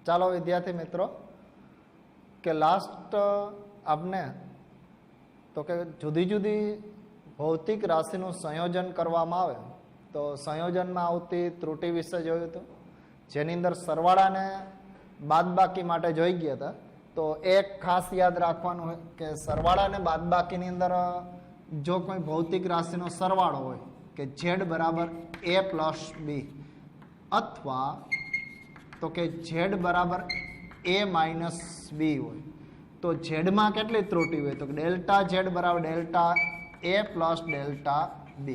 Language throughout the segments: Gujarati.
ચાલો વિદ્યાર્થી મિત્રો કે લાસ્ટ આપને તો કે જુદી જુદી ભૌતિક રાશિનું સંયોજન કરવામાં આવે તો સંયોજનમાં આવતી ત્રુટિ વિશે જોયું હતું, જેની અંદર સરવાળાને બાદબાકી માટે જોઈ ગયા હતા. તો એક ખાસ યાદ રાખવાનું હોય કે સરવાળા અને બાદબાકીની અંદર જો કોઈ ભૌતિક રાશિનો સરવાળો હોય કે z બરાબર a પ્લસ b અથવા તો કે z બરાબર a માઇનસ b હોય તો z માં કેટલી ત્રુટિ હોય તો ડેલ્ટા z બરાબર delta a plus delta b.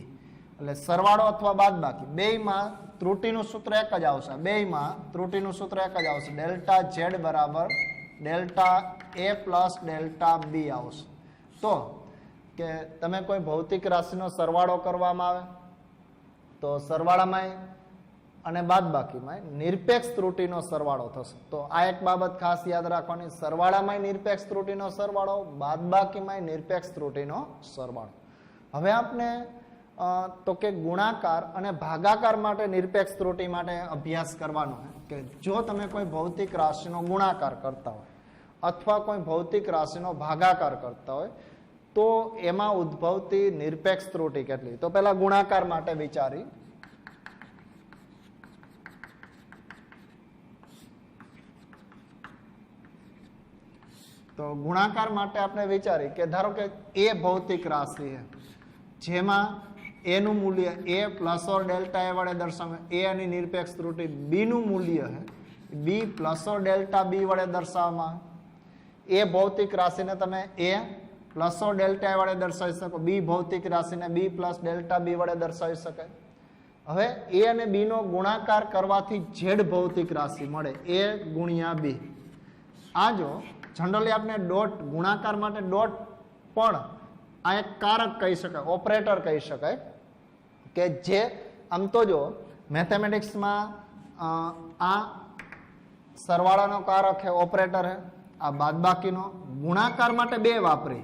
એટલે સરવાળો અથવા બાદબાકી બેયમાં ત્રુટિનું સૂત્ર એક જ આવશે. બેયમાં ત્રુટિનું સૂત્ર એક જ આવશે. ડેલ્ટા z બરાબર delta a plus delta b આવશે. તો કે તમે કોઈ ભૌતિક રાશિનો સરવાળો કરવામાં આવે તો સરવાળામાં અને બાદબાકીમાં નિરપેક્ષ ત્રુટિનો સરવાળો થશે. તો આ એક બાબત ખાસ યાદ રાખવાની, સરવાળામાં નિરપેક્ષ ત્રુટિનો સરવાળો, બાદબાકીમાં નિરપેક્ષ ત્રુટિનો સરવાળો. હવે આપણે તો કે ગુણાકાર અને ભાગાકાર માટે નિરપેક્ષ ત્રુટિ માટે અભ્યાસ કરવાનો કે જો તમે કોઈ ભૌતિક રાશિનો ગુણાકાર કરતા હોય અથવા કોઈ ભૌતિક રાશિનો ભાગાકાર કરતા હોય તો એમાં ઉદ્ભવતી નિરપેક્ષ ત્રુટિ કેટલી. તો પહેલા ગુણાકાર માટે વિચારી. તો ગુણાકાર માટે આપણે વિચારી કે ધારો કે એ ભૌતિક રાશિ છે જેમાં એ નું મૂલ્ય a પ્લસ ઓર ડેલ્ટા એ વડે દર્શાવે, એ એની નિરપેક્ષ ત્રુટિ, બી નું મૂલ્ય है b plus or delta b વડે દર્શાવવામાં. એ ભૌતિક રાશિને તમે a પ્લસ ઓર ડેલ્ટા વડે દર્શાવી શકો, બી ભૌતિક રાશિને b પ્લસ ડેલ્ટા b વડે દર્શાવી શકાય. હવે a અને b નો ગુણાકાર કરવાથી z ભૌતિક રાશિ મળે a ગુણ્યા b. આ જો જનરલી આપણે ડોટ ગુણાકાર માટે ડોટ પણ આ એક કારક કહી શકાય, ઓપરેટર કહી શકાય કે જે આમ તો જો મેથેમેટિક્સમાં આ સરવાળાનો કારક છે, ઓપરેટર છે, આ બાદબાકીનો. ગુણાકાર માટે બે વાપરી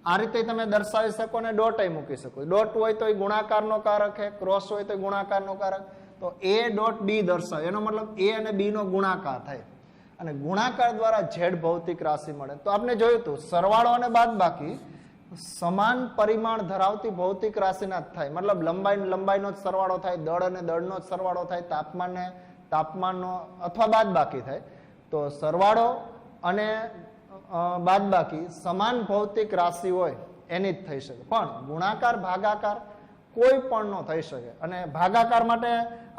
આ રીતે તમે દર્શાવી શકો ને ડોટ મૂકી શકો. ડોટ હોય તો એ ગુણાકારનો કારક છે, ક્રોસ હોય તો ગુણાકારનો કારક. તો a ડોટ b દર્શાવે એનો મતલબ a અને b નો ગુણાકાર થાય અને ગુણાકાર દ્વારા z ભૌતિક રાશિ મળે. તો આપણે જોયું હતું સરવાળો અને બાદબાકી સમાન પરિમાણ ધરાવતી ભૌતિક રાશિના જ થાય, મતલબ લંબાઈનો જ સરવાળો થાય, દળ અને દળનો જ સરવાળો થાય, તાપમાનનો અથવા બાદબાકી થાય. તો સરવાળો અને બાદબાકી સમાન ભૌતિક રાશિ હોય એની જ થઈ શકે, પણ ગુણાકાર ભાગાકાર કોઈ પણ નો થઈ શકે. અને ભાગાકાર માટે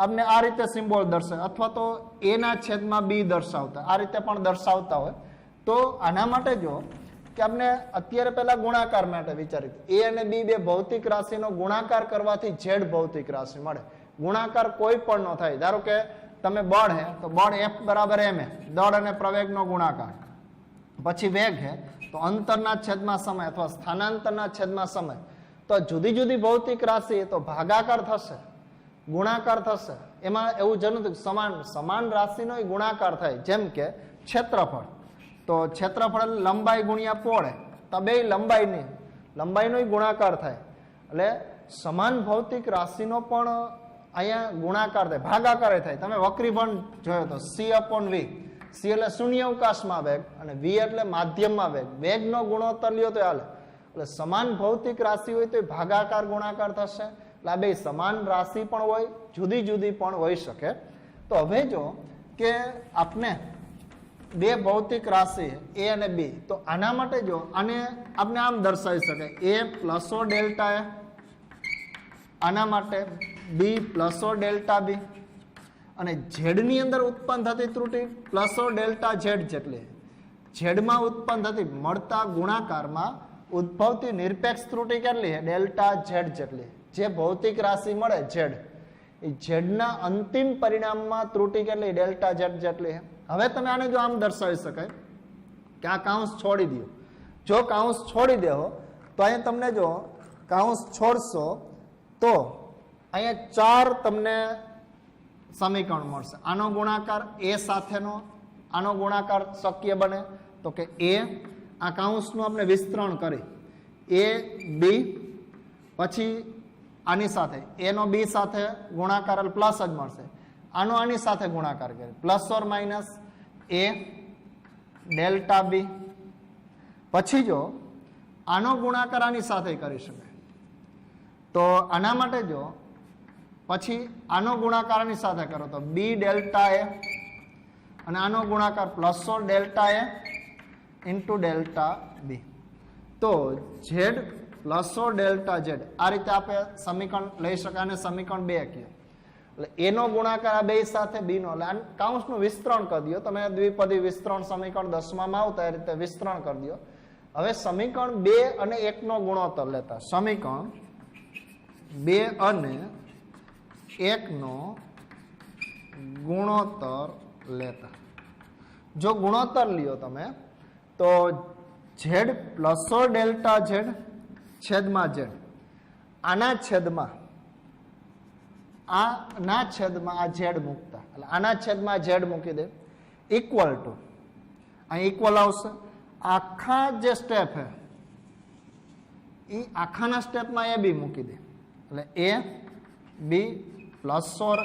આપણે આ રીતે સિમ્બોલ દર્શાવે અથવા તો a ના છેદમાં b દર્શાવતા આ રીતે પણ દર્શાવતા હોય. તો આના માટે જો કે આપણે અત્યારે પહેલા ગુણાકાર માટે વિચારી, a અને b બે ભૌતિક રાશિનો ગુણાકાર કરવાથી z ભૌતિક રાશિ મળે. ગુણાકાર કોઈ પણ નો થાય. ધારો કે તમે બળ હે તો બળ F બરાબર m હે, દળ અને પ્રવેગનો ગુણાકાર. પછી વેગ હે તો અંતરના છેદમાં સમય અથવા સ્થાનાંતરના છેદમાં સમય. તો જુદી જુદી ભૌતિક રાશિ તો ભાગાકાર થશે, ગુણાકાર થશે. એમાં એવું જ નથી સમાન રાશિનો ગુણાકાર થાય. જેમ કે ક્ષેત્રફળ, તો ક્ષેત્રફળ લંબાઈ ગુણ્યા પહોળે, તો બે લંબાઈનો ગુણાકાર થાય. એટલે સમાન ભૌતિક રાશિનો પણ અહીંયા ગુણાકાર થાય, ભાગાકાર થાય. તમે વક્રીભણ જોયો તો c/v, c એટલે શૂન્ય અવકાશમાં વેગ અને v એટલે માધ્યમમાં વેગ. વેગનો ગુણોત્તર લ્યો તો હાલે. એટલે સમાન ભૌતિક રાશિ હોય તો ભાગાકાર ગુણાકાર થશે. એટલે આ બે સમાન રાશિ પણ હોય, જુદી જુદી પણ હોઈ શકે. તો હવે જો કે આપણે બે ભૌતિક રાશિ a અને b, તો આના માટે જો આને આપણે આમ દર્શાવી શકાય a plus or delta a, આના માટે b plus or delta b. અને z ની અંદર ઉત્પન્ન થતી ત્રુટિ પ્લસ ઓર ડેલ્ટા z જેટલી, z માં ઉત્પન્ન થતી મળતા ગુણાકારમાં ઉદ્ભવતી નિરપેક્ષ ત્રુટિ કેટલી છે ડેલ્ટા z જેટલી. જે ભૌતિક રાશિ મળે z, એ z ના અંતિમ પરિણામમાં ત્રુટિ કેટલી ડેલ્ટા z જેટલી છે. હવે તમે આને જો આમ દર્શાવી શકાય કે આ કાઉન્સ છોડી દો. જો કાઉન્સ છોડી દેવો તો અહીંયા તમને જો કાઉન્સ છોડશો તો અહીંયા 4 તમને સમીકરણ મળશે. આનો ગુણાકાર a સાથેનો, આનો ગુણાકાર શક્ય બને તો કે a, આ કાઉન્સનું આપણે વિસ્તરણ કરી a b, પછી આની સાથે a નો b સાથે ગુણાકાર પ્લસ જ મળશે. આનો આની સાથે ગુણાકાર કરીએ, plus or minus a delta b. પછી જો આનો ગુણાકાર આની સાથે કરી શકાય, તો આના માટે જો પછી આનો ગુણાકાર આની સાથે કરો તો બી ડેલ્ટા એ, અને આનો ગુણાકાર plus or delta A into delta B. તો Z plus or delta Z આ રીતે આપણે સમીકરણ લઈ શકાય, અને સમીકરણ 2 કહે. એટલે એનો ગુણાકાર આ બે સાથે બી નો, એટલે કાઉન્સનું વિસ્તરણ કરી દો તમે. દ્વિપદી વિસ્તરણ સમીકરણ 10 માં આવતા એ રીતે વિસ્તરણ કરી દો. હવે સમીકરણ 2 અને 1 નો ગુણોત્તર લેતા, સમીકરણ 2 અને 1 નો ગુણોત્તર લેતા, જો ગુણોત્તર લ્યો તમે તો Z plus or delta Z છેદમાં ઝેડ, આના છેદમાં આ ઝેડ મૂકતા, એટલે આના છેદમાં ઝેડ મૂકી દે, ઇક્વલ ટુ અહીં ઇક્વલ આવશે. આખા જે સ્ટેપ હે એ આખાના સ્ટેપમાં એ બી મૂકી દે, એટલે A B plus or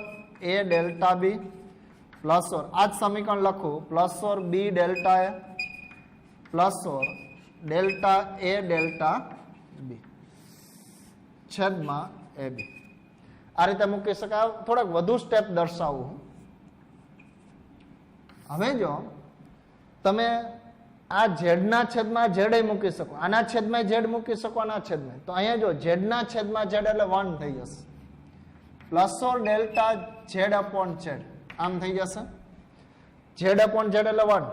A delta B plus or આ જ સમીકરણ લખું, plus or B delta A plus or delta A delta B છેદમાં એ બી. આ રીતે મૂકી શકાય. થોડાક વધુ સ્ટેપ દર્શાવું. હવે જો તમે આ ઝેડના છેદમાં ઝેડ મૂકી શકો, આના છેદમાં ઝેડ મૂકી શકો, આના છેદમાં, તો અહીંયા જો ઝેડના છેદમાં ઝેડ એટલે 1 થઈ જશે, plus or delta Z upon Z આમ થઈ જશે. ઝેડ અપોન ઝેડ એટલે 1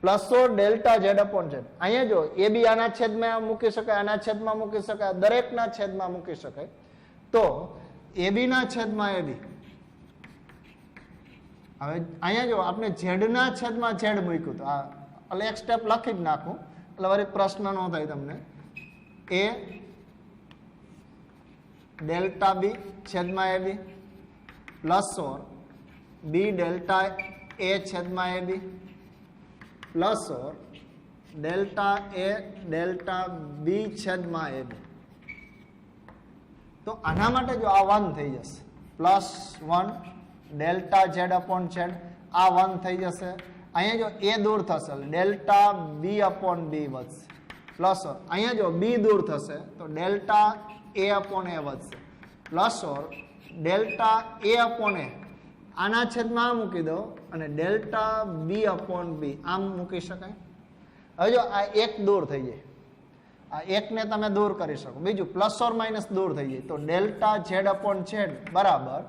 plus or delta Z upon Z. અહીંયા જો એ બી આના છેદમાં મૂકી શકાય, આના છેદમાં મૂકી શકાય, દરેકના છેદમાં મૂકી શકાય. તો એ બી ના છેદમાં એ બી. હવે અહીંયા જો આપણે ઝેડના છેદમાં ઝેડ મૂક્યું, તો આ એટલે એક સ્ટેપ લખી જ નાખું એટલે વળી પ્રશ્ન ન થાય તમને. એ ડેલ્ટા બી છેદમાં A B plus or B delta A છેદમાં A B plus or delta A delta B છેદમાં એ બી. તો આના માટે જો આ 1 થઈ જશે, plus 1 delta Z upon Z, આ 1 થઈ જશે. અહીંયા જો એ દૂર થશે ડેલ્ટા બી અપોન બી વધશે, પ્લસ ઓર અહીંયા જો બી દૂર થશે તો ડેલ્ટા એ અપોન એ વધશે, plus or delta A upon A આના છેદમાં મૂકી દો અને ડેલ્ટા બી અપોન બી આમ મૂકી શકાય. હવે જો આ 1 દૂર થઈ જાય, આ 1 ને તમે દૂર કરી શકો. બીજું પ્લસ ઓર માઇનસ દૂર થઈ જાય તો ડેલ્ટા ઝેડ અપોન ઝેડ બરાબર,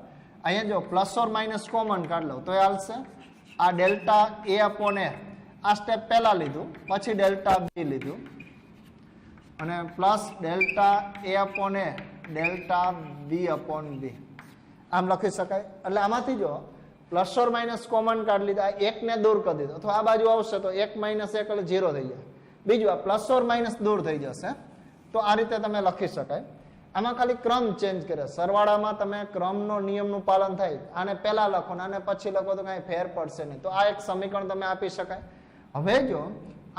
અહીંયા જો પ્લસ ઓર માઇનસ કોમન કાઢ લો તો એ હાલશે. આ ડેલ્ટા એ અપોન એ આ સ્ટેપ પહેલા લીધું, પછી ડેલ્ટા બી લીધું, અને plus delta A upon A delta B upon બી આમ લખી શકાય. એટલે આમાંથી જો પ્લસ ઓર માઇનસ કોમન કાઢ લીધા, 1 ને દૂર કરી દીધો, અથવા આ બાજુ આવશે તો 1 - 1 એટલે 0 થઈ જાય. બીજું આ પ્લસ ઓર માઇનસ દૂર થઈ જશે. તો આ રીતે તમે લખી શકાય. આમાં ખાલી ક્રમ ચેન્જ કરે, સરવાળામાં તમે ક્રમનો નિયમનું પાલન થાય, આને પહેલા લખો ને આને પછી લખો તો કાંઈ ફેર પડશે નહીં. તો આ એક સમીકરણ તમે આપી શકાય. હવે જો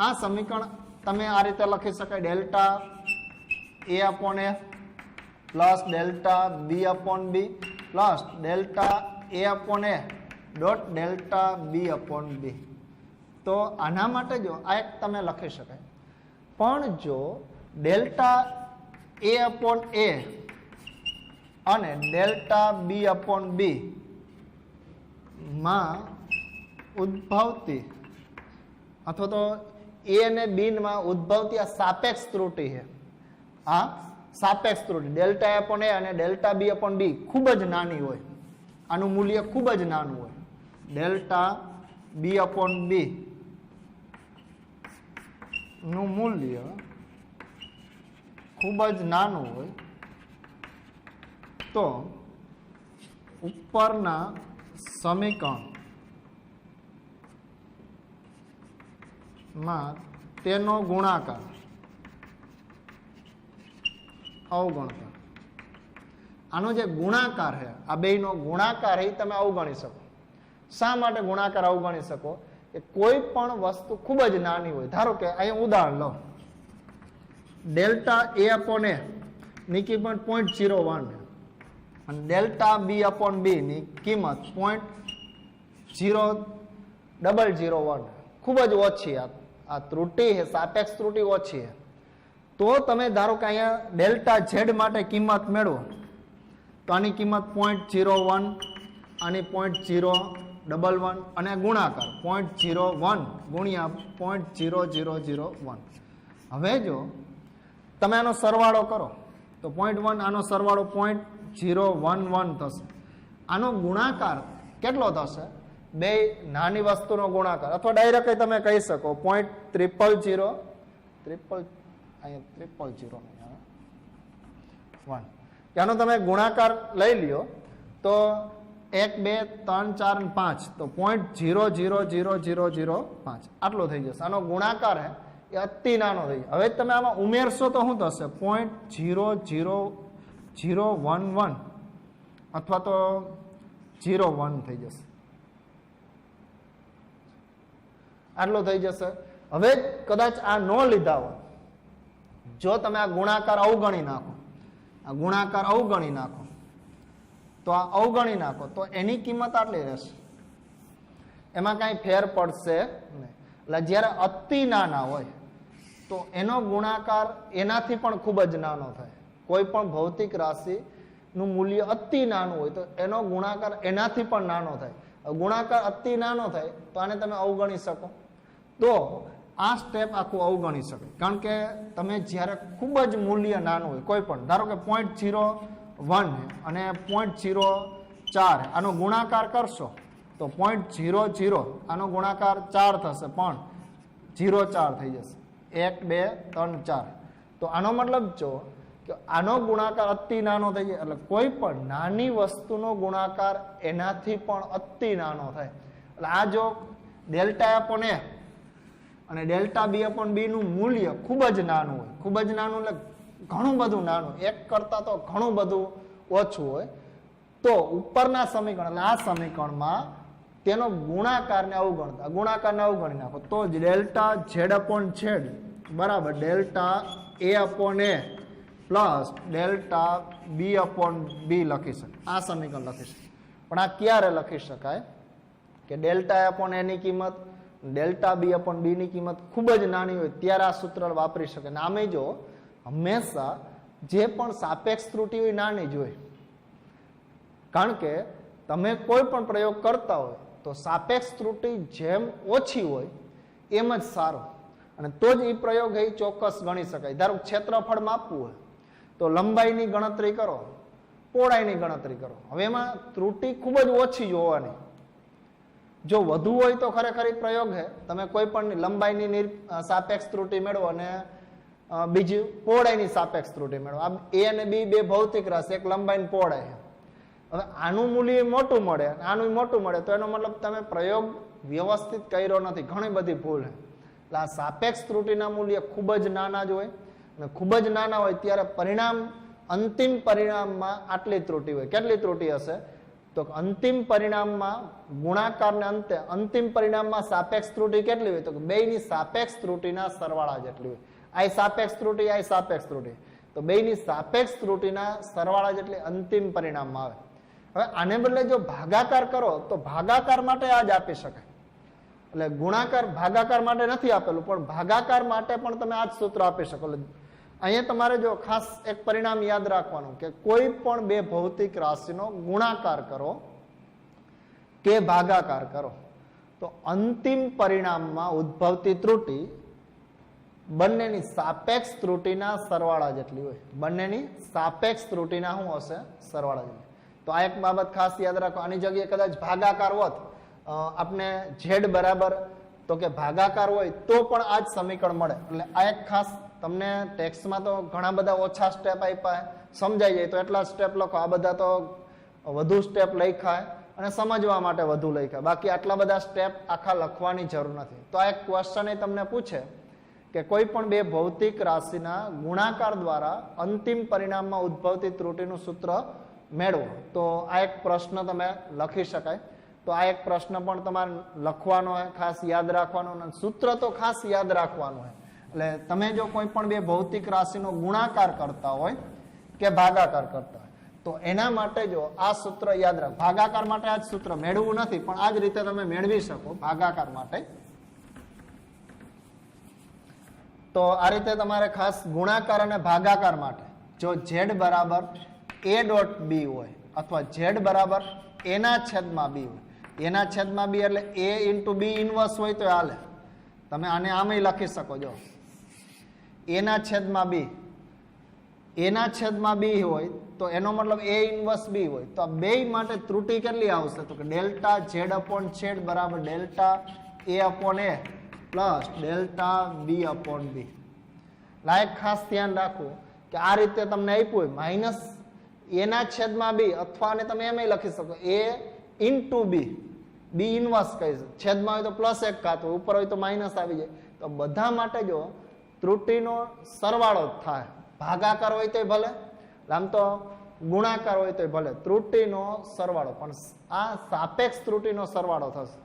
આ સમીકરણ તમે આ રીતે લખી શકાય, delta A upon A plus delta B upon B plus delta A upon A dot delta B upon B. તો આના માટે જો આ એક તમે લખી શકાય. પણ જો ડેલ્ટા એ અપોન એ અને ડેલ્ટા બી અપોન બી માં ઉદ્ભવતી અથવા તો એ અને બી માં ઉદ્ભવતી આ સાપેક્ષ ત્રુટિ છે. આ સાપેક્ષ ત્રુટિ ડેલ્ટા એ અપોન એ અને ડેલ્ટા બી અપોન બી ખૂબ જ નાની હોય, આનું મૂલ્ય ખૂબ જ નાનું હોય. ડેલ્ટા બી અપોન બી નું મૂલ્ય ખૂબ જ નાનું હોય તો ઉપરના સમીકરણમાં તેનો ગુણાકાર અવગણતા. આનો જે ગુણાકાર છે, આ બેયનો ગુણાકાર એ તમે અવગણી શકો. શા માટે ગુણાકાર અવગણી શકો? કે કોઈ પણ વસ્તુ ખૂબ જ નાની હોય. ધારો કે અહીંયા ઉદાહરણ લો, ડેલ્ટા એ અપોન એ ની કિંમત 0.01, અને ડેલ્ટા બી અપોન બી ની કિંમત 0.0001 ખૂબ જ ઓછી. આ ત્રુટી છે, સાપેક્ષ ત્રુટી ઓછી છે. તો તમે ધારો કે અહીંયા ડેલ્ટા ઝેડ માટે કિંમત મેળવો તો આની કિંમત 0.01, આની 0.011 અને ગુણાકાર 0.01 ગુણ્યા 0.0001. હવે જો તમે આનો સરવાળો કરો તો 0.1 આનો સરવાળો 0.011 થશે. આનો ગુણાકાર કેટલો થશે? બે નાની વસ્તુનો ગુણાકાર, અથવા ડાયરેક્ટ તમે કહી શકો 0.00001. આનો તમે ગુણાકાર લઈ લ્યો તો 1, 2, 3, 4 અને 5 તો 0.00005 આટલો થઈ જશે. આનો ગુણાકાર હે એ અતિ નાનો થઈ. હવે તમે આમાં ઉમેરશો તો શું થશે? 0.00011 અથવા તો 0.1 થઈ જશે. આટલો થઈ જશે. હવે કદાચ આ ન લીધા હોય, જો તમે આ ગુણાકાર અવગણી નાખો, આ ગુણાકાર અવગણી નાખો તો આ અવગણી નાખો તો એની કિંમત આટલી રહેશે. એમાં કાંઈ ફેર પડશે નહીં. એટલે જ્યારે અતિ નાના હોય તો એનો ગુણાકાર એનાથી પણ ખૂબ જ નાનો થાય. કોઈ પણ ભૌતિક રાશિનું મૂલ્ય અતિ નાનું હોય તો એનો ગુણાકાર એનાથી પણ નાનો થાય. ગુણાકાર અતિ નાનો થાય તો આને તમે અવગણી શકો. તો આ સ્ટેપ આખું અવગણી શકે. કારણ કે તમે જ્યારે ખૂબ જ મૂલ્ય નાનું હોય, કોઈ પણ ધારો કે 0.01 અને 0.04 આનો ગુણાકાર કરશો તો 0.00 આનો ગુણાકાર 4 થશે, પણ 0.4 થઈ જશે. 1, 2, 3, 4. તો આનો મતલબ જો કે આનો ગુણાકાર અતિ નાનો થઈ જાય. એટલે કોઈ પણ નાની વસ્તુનો ગુણાકાર એનાથી પણ અતિ નાનો થાય. એટલે આ જો ડેલ્ટા અપોન એ અને ડેલ્ટા બી અપોન બી નું મૂલ્ય ખૂબ જ નાનું હોય, ખૂબ જ નાનું એટલે ઘણું બધું નાનું, એક કરતા તો ઘણું બધું ઓછું હોય, તો ઉપરના સમીકરણ એટલે આ સમીકરણમાં તેનો ગુણાકારને અવગણતા, ગુણાકારને અવગણી નાખો તો જ ડેલ્ટા ઝેડ અપોન ઝેડ બરાબર delta A upon A plus delta B upon બી લખી શકાય. આ સમીકરણ લખી શકાય. પણ આ ક્યારે લખી શકાય કે ડેલ્ટા અપોન એની કિંમત, ડેલ્ટા બી અપોન બી ની કિંમત ખૂબ જ નાની હોય ત્યારે આ સૂત્ર વાપરી શકે. આમે જો હંમેશા જે પણ સાપેક્ષ ત્રુટિ હોય નાની જ હોય. કારણ કે તમે કોઈ પણ પ્રયોગ કરતા હોય તો સાપેક્ષ ત્રુટિ જેમ ઓછી હોય એમ જ સારો, અને તો જ એ પ્રયોગ એ ચોક્કસ ગણી શકાય. ધારો ક્ષેત્રફળ માપવું હોય તો લંબાઈની ગણતરી કરો, પહોળાઈની ગણતરી કરો. હવે એમાં ત્રુટિ ખૂબ જ ઓછી જોવાની. જો વધુ હોય તો ખરેખર પ્રયોગ છે, તમે કોઈ પણ લંબાઈની સાપેક્ષ ત્રુટિ મેળવો અને બીજી પહોળાઈની સાપેક્ષ ત્રુટિ મેળવો. આ એ અને બી બે ભૌતિક રાશિ, એક લંબાઈ પહોળાઈ છે. હવે આનું મૂલ્ય મોટું મળે, આનું મોટું મળે તો એનો મતલબ તમે પ્રયોગ વ્યવસ્થિત કર્યો નથી, ઘણી બધી ભૂલ છે. એટલે આ સાપેક્ષ ત્રુટિના મૂલ્ય ખૂબ જ નાના જ હોય, અને ખૂબ જ નાના હોય ત્યારે પરિણામ, અંતિમ પરિણામમાં આટલી ત્રુટિ હોય. કેટલી ત્રુટિ હશે? તો અંતિમ પરિણામમાં ગુણાકારને અંતે અંતિમ પરિણામમાં સાપેક્ષ ત્રુટિ કેટલી હોય? તો બેયની સાપેક્ષ ત્રુટિના સરવાળા જેટલી હોય. આ સાપેક્ષ ત્રુટિ, આ સાપેક્ષ ત્રુટિ, તો બેયની સાપેક્ષ ત્રુટિના સરવાળા જેટલી અંતિમ પરિણામમાં આવે. હવે આને બદલે જો ભાગાકાર કરો તો ભાગાકાર માટે આ જ આપી શકાય. એટલે ગુણાકાર ભાગાકાર માટે નથી આપેલું, પણ ભાગાકાર માટે પણ તમે આ જ સૂત્ર આપી શકો. એટલે અહીંયા તમારે જો ખાસ એક પરિણામ યાદ રાખવાનું કે કોઈ પણ બે ભૌતિક રાશિનો ગુણાકાર કરો કે ભાગાકાર કરો તો અંતિમ પરિણામમાં ઉદ્ભવતી ત્રુટિ બંનેની સાપેક્ષ ત્રુટિના સરવાળા જેટલી હોય. બંનેની સાપેક્ષ ત્રુટિના શું હશે? સરવાળા જેટલી. તો આ એક બાબત ખાસ યાદ રાખો. આની જગ્યાએ કદાચ ભાગાકાર હોત, આપણે ઝેડ બરાબર તો કે ભાગાકાર હોય તો પણ આ જ સમીકરણ મળે. એટલે આ એક ખાસ તમને ટેક્સ્ટમાં તો ઘણા બધા ઓછા સ્ટેપ આપ્યા, સમજાઈ જાય તો એટલા સ્ટેપ લખો. આ બધા તો વધુ સ્ટેપ લખાય અને સમજવા માટે વધુ લખાય, બાકી આટલા બધા સ્ટેપ આખા લખવાની જરૂર નથી. તો આ એક ક્વેશ્ચન એ તમને પૂછે કે કોઈ પણ બે ભૌતિક રાશિના ગુણાકાર દ્વારા અંતિમ પરિણામમાં ઉદ્ભવતી ત્રુટિનું સૂત્ર મેળવો. તો આ એક પ્રશ્ન તમે લખી શકાય. તો આ એક પ્રશ્ન પણ તમારે લખવાનો હોય, ખાસ યાદ રાખવાનો, અને સૂત્ર તો ખાસ યાદ રાખવાનું હોય. એટલે તમે જો કોઈ પણ બે ભૌતિક રાશિનો ગુણાકાર કરતા હોય કે ભાગાકાર કરતા હોય તો એના માટે જો આ સૂત્ર યાદ રાખ. ભાગાકાર માટે આ જ સૂત્ર મેળવવું નથી, પણ આ જ રીતે તમે મેળવી શકો ભાગાકાર માટે. તો આ રીતે તમારે ખાસ ગુણાકાર અને ભાગાકાર માટે જો z બરાબર a ડોટ b હોય અથવા z બરાબર a ના છેદમાં b હોય, એના છેદમાં b એટલે a ઇન્ટુ b ઇનવર્સ હોય તો હાલે. તમે આને આમે લખી શકો. જો a ના છેદમાં b, a ના છેદમાં b હોય તો એનો મતલબ a ઇનવર્સ b હોય. તો આ બે માટે ત્રુટિ કેટલી આવશે? તો કે ડેલ્ટા z અપોન z બરાબર delta a upon a plus delta b upon b. લાયક ખાસ ધ્યાન રાખવું કે આ રીતે તમને આપ્યું હોય માઇનસ a ના છેદમાં b, અથવા આને તમે એમ લખી શકો a into b, b inverse કહી શકો. છેદમાં હોય તો પ્લસ એક ઘાત હોય, ઉપર હોય તો માઇનસ આવી જાય. તો બધા માટે જો ત્રુટિનો સરવાળો જ થાય. ભાગાકાર હોય તો ભલે, આમ તો ગુણાકાર હોય તો ભલે, ત્રુટિનો સરવાળો. પણ આ સાપેક્ષ ત્રુટિનો સરવાળો થશે.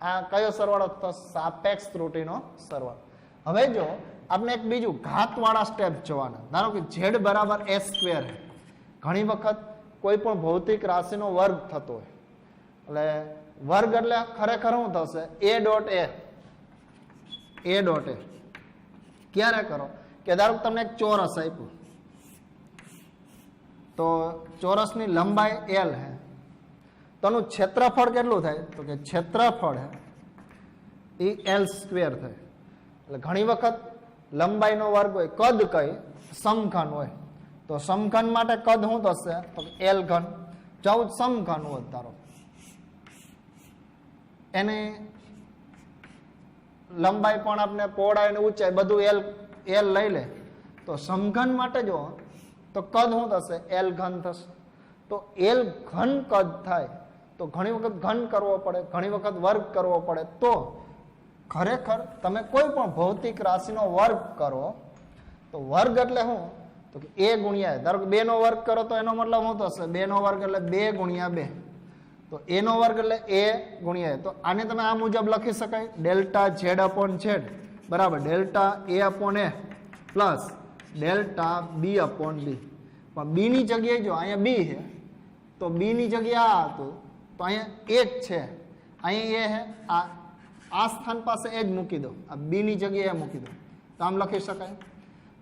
આ કયો સરવાળો થશે? સાપેક્ષ ત્રુટિનો સરવાળો. હવે જો આપણે એક બીજું ઘાતવાળા સ્ટેપ જોવાના. ધારો કે z બરાબર a સ્ક્વેર. ઘણી વખત કોઈ પણ ભૌતિક રાશિનો વર્ગ થતો હોય, એટલે વર્ગ એટલે ખરેખર શું થશે? a dot a, a dot a ક્યારે કરો કે ધારો કે તમને એક ચોરસ આપ્યું, તો ચોરસની લંબાઈ l હે, તો એનું ક્ષેત્રફળ કેટલું થાય? તો કે ક્ષેત્રફળ એ l સ્ક્વેર થાય. એટલે ઘણી વખત લંબાઈનો વર્ગ હોય, કદ કઈ સમઘન હોય, તો સમઘન માટે કદ શું થશે? તો l ઘન. 14 સમઘન હોય ધારો, એને લંબાઈ પણ આપણે પહોળાઈ અને ઊંચાઈ બધું l લઈ લે, તો સમઘન માટે જો તો કદ શું થશે? l ઘન થશે. તો l ઘન કદ થાય તો ઘણી વખત ઘન કરવો પડે, ઘણી વખત વર્ગ કરવો પડે. તો ખરેખર તમે કોઈ પણ ભૌતિક રાશિનો વર્ગ કરો તો વર્ગ એટલે શું? તો કે a ગુણ્યા, ધારો કે 2 નો વર્ગ કરો તો એનો મતલબ શું થશે? 2 નો વર્ગ એટલે 2 ગુણ્યા 2. તો a નો વર્ગ એટલે a ગુણ્યા. તો આને તમે આ મુજબ લખી શકાય, ડેલ્ટા z અપોન z બરાબર delta a upon a plus delta b upon b. પણ b ની જગ્યાએ જો અહીંયા b છે, તો b ની જગ્યાએ આ હતું, તો અહીંયા 1 છે, અહીંયા a છે, આ સ્થાન પાસે એ જ મૂકી દો, આ b ની જગ્યાએ મૂકી દો, તો આમ લખી શકાય.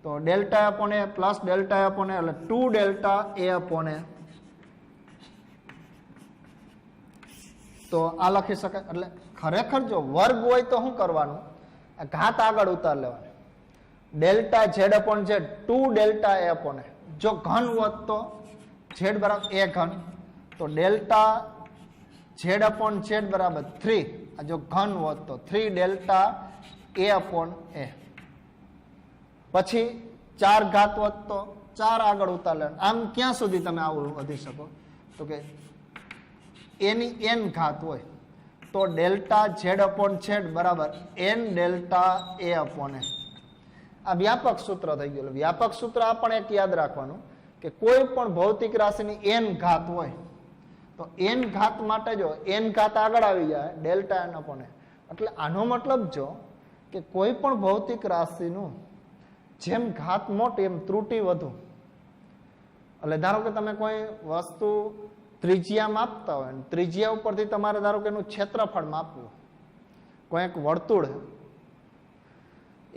તો delta upon a plus delta upon a એટલે 2 ડેલ્ટા a અપોન a. તો આ લખી શકાય. એટલે ખરેખર જો વર્ગ હોય તો શું કરવાનું? ઘાત આગળ ઉતાર લેવાનું. Delta z upon z 2 delta a upon a. જો ઘન હોત તો z બરાબર a ઘન, તો ડેલ્ટા z અપોન z બરાબર 3. આ જો ઘન હોત તો 3 ડેલ્ટા a અપોન a. પછી 4 ઘાત હોત તો 4 આગળ ઉતાર લેવાનું. આમ ક્યાં સુધી તમે આવું વધી શકો? તો કે એની n ઘાત હોય તો ડેલ્ટા z અપોન z બરાબર n delta a upon a. આ વ્યાપક સૂત્ર થઈ ગયું. વ્યાપક સૂત્ર આ પણ એક યાદ રાખવાનું કે કોઈ પણ ભૌતિક રાશિની n ઘાત હોય તો n ઘાત માટે જો n ઘાત આગળ આવી જાય ડેલ્ટા n અપોન a. એટલે આનો મતલબ જો કે કોઈ પણ ભૌતિક રાશિનું જેમ ઘાત મોટી એમ ત્રુટિ વધુ. એટલે ધારો કે તમે કોઈ વસ્તુ ત્રિજ્યા માપતા હોય, ત્રિજ્યા ઉપરથી તમારે ધારો કે એનું ક્ષેત્રફળ માપવું, કોઈ એક વર્તુળ,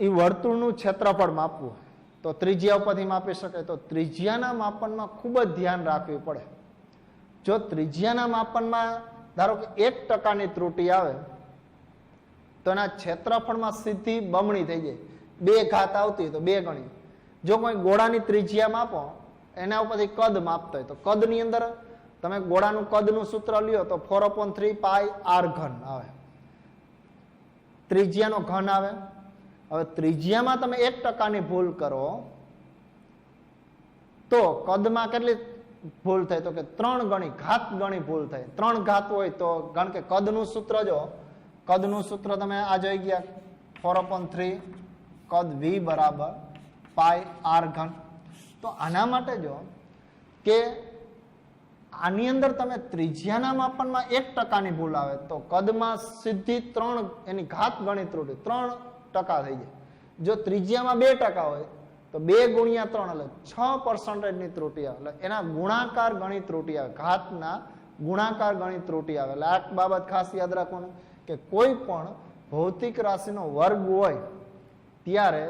એ વર્તુળનું ક્ષેત્રફળ માપવું, તો ત્રિજ્યા ઉપરથી માપી શકાય. તો ત્રિજ્યાના માપનમાં ખૂબ જ ધ્યાન રાખવું પડે. જો ત્રિજ્યાના માપનમાં ધારો કે 1% ત્રુટિ આવે તો એના ક્ષેત્રફળમાં સીધી બમણી થઈ જાય. 2 ઘાત આવતી હોય તો 2 ગણી. જો કોઈ ગોળાની ત્રિજ્યા માપો, એના ઉપરથી કદ માપતા હોય તો કદની અંદર તમે ગોળાનું કદનું સૂત્ર લ્યો તો 4/3 પાઈ r ઘન આવે, ત્રિજ્યાનો ઘન આવે. હવે ત્રિજ્યામાં તમે 1%ની ભૂલ કરો તો કદમાં કેટલી ભૂલ થાય? તો કે 3 ગણી, ઘાત ગણી ભૂલ થાય. 3 ઘાત હોય તો કારણ કે કદનું સૂત્ર જો, કદનું સૂત્ર તમે આ જોઈ ગયા 4/3 કદ v બરાબર પાઈ r ઘન. તો આના માટે જો કે આની અંદર તમે ત્રિજ્યાના માપનમાં 1%ની ભૂલ આવે તો કદમાં સીધી 3 એની ઘાત ગણી ત્રુટિ 3% થઈ જાય. જો ત્રિજ્યામાં 2% હોય तो 2 ગુણ્યા 3 એટલે 6% ની ત્રુટી આવે, એટલે એના ગુણાકાર ગણી ત્રુટી આવે, ઘાતના ગુણાકાર ગણી ત્રુટી આવે. એટલે આ બાબત ખાસ યાદ રાખવાનું કે કોઈ પણ ભૌતિક રાશિનો વર્ગ હોય ત્યારે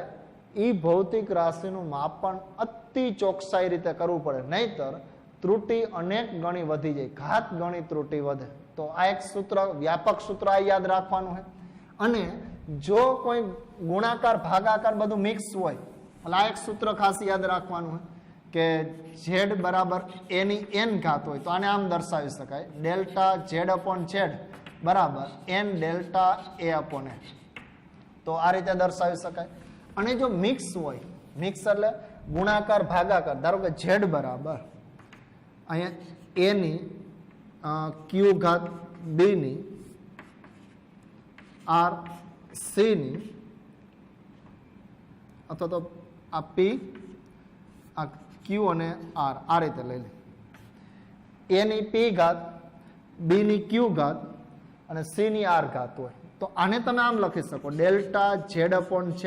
એ ભૌતિક રાશિનું માપન અતિ ચોકસાઈ રીતે કરવું પડે, નહીતર ત્રુટી અનેક ગણી વધી જાય, ઘાત ગણી ત્રુટી વધે. તો આ એક સૂત્ર, વ્યાપક સૂત્ર આ યાદ રાખવાનું છે. અને જો કોઈ ગુણાકાર ભાગાકાર બધું મિક્સ હોય, એટલે આ એક સૂત્ર ખાસ યાદ રાખવાનું છે કે z બરાબર a ની n ઘાત હોય તો આને આમ દર્શાવી શકાય, ડેલ્ટા z અપોન z બરાબર n delta a upon a. તો આ રીતે દર્શાવી શકાય. અને જો મિક્સ હોય, મિક્સ એટલે ગુણાકાર ભાગાકાર, ધારો કે z બરાબર અહીંયા a ની q ઘાત b ની r c ની, અથવા તો આ p આ q અને r આ રીતે લઈ લે, a ની p ઘાત b ની q ઘાત અને c ની r ઘાત હોય તો આને તમે આમ લખી શકો, ડેલ્ટા z અપોન z.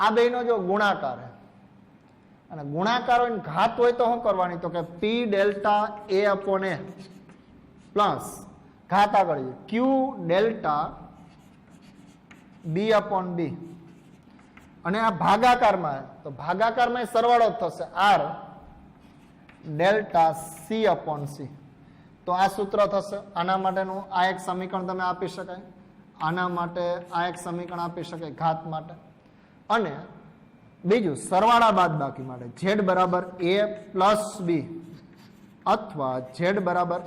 આ બેનો જો ગુણાકાર હે અને ગુણાકાર હોય ઘાત હોય તો શું કરવાની, તો કે p delta a upon a plus ઘાત આગળ q delta b upon b. અને આ ભાગાકારમાં, તો ભાગાકારમાં સરવાળો થશે r delta c upon c. તો આ સૂત્ર થશે. આના માટેનું આ એક સમીકરણ તમે આપી શકાય, આના માટે આ એક સમીકરણ આપી શકાય ઘાત માટે. અને બીજું સરવાળા બાદબાકી માટે z બરાબર a પ્લસ b અથવા z બરાબર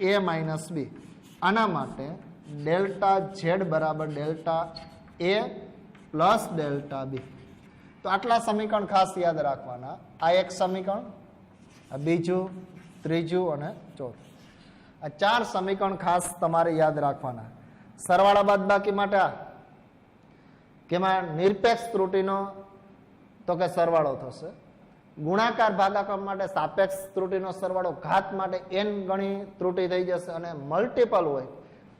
a માઇનસ b. આના માટે ડેલ્ટા z બરાબર delta a plus delta b. તો આટલા સમીકરણ ખાસ યાદ રાખવાના. આ એક સમીકરણ, બીજું, ત્રીજું અને ચોથું. આ 4 સમીકરણ ખાસ તમારે યાદ રાખવાના. સરવાળા બાદબાકી માટે આ કેમાં નિરપેક્ષ ત્રુટીનો તો કે સરવાળો થશે, ગુણાકાર ભાગાકાર માટે સાપેક્ષ ત્રુટીનો સરવાળો, ઘાત માટે n ગણી ત્રુટી થઈ જશે, અને મલ્ટિપલ હોય,